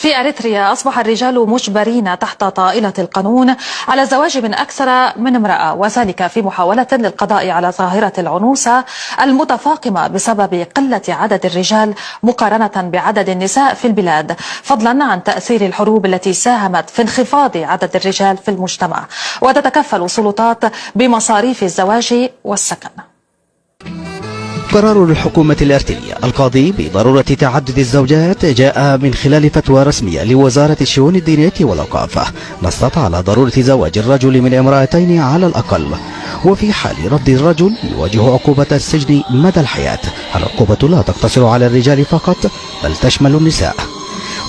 في أريتريا أصبح الرجال مجبرين تحت طائلة القانون على الزواج من أكثر من امرأة، وذلك في محاولة للقضاء على ظاهرة العنوسة المتفاقمة بسبب قلة عدد الرجال مقارنة بعدد النساء في البلاد، فضلا عن تأثير الحروب التي ساهمت في انخفاض عدد الرجال في المجتمع. وتتكفل السلطات بمصاريف الزواج والسكن. قرار الحكومة الأرترية القاضي بضرورة تعدد الزوجات جاء من خلال فتوى رسمية لوزارة الشؤون الدينية والأوقاف نصت على ضرورة زواج الرجل من امرأتين على الأقل، وفي حال رفض الرجل يواجه عقوبة السجن مدى الحياة. العقوبة لا تقتصر على الرجال فقط بل تشمل النساء.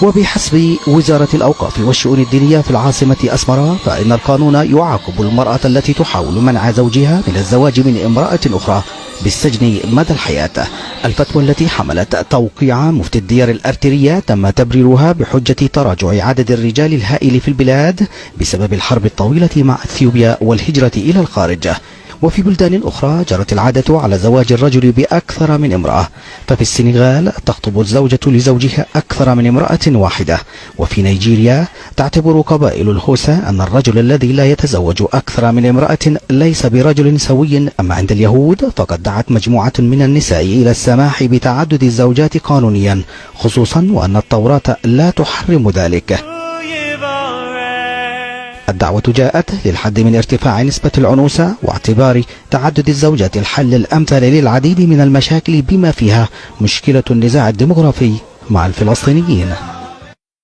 وبحسب وزارة الأوقاف والشؤون الدينية في العاصمة أسمرا فإن القانون يعاقب المرأة التي تحاول منع زوجها من الزواج من امرأة أخرى بالسجن مدى الحياة. الفتوى التي حملت توقيع مفتي الديار الأرترية تم تبريرها بحجة تراجع عدد الرجال الهائل في البلاد بسبب الحرب الطويلة مع أثيوبيا والهجرة إلى الخارج. وفي بلدان أخرى جرت العادة على زواج الرجل بأكثر من امرأة، ففي السنغال تخطب الزوجة لزوجها أكثر من امرأة واحدة، وفي نيجيريا تعتبر قبائل الهوسا أن الرجل الذي لا يتزوج أكثر من امرأة ليس برجل سوي. أما عند اليهود فقد دعت مجموعة من النساء إلى السماح بتعدد الزوجات قانونيا، خصوصا وأن التوراة لا تحرم ذلك. الدعوة جاءت للحد من ارتفاع نسبة العنوسة واعتبار تعدد الزوجات الحل الأمثل للعديد من المشاكل بما فيها مشكلة النزاع الديمغرافي مع الفلسطينيين.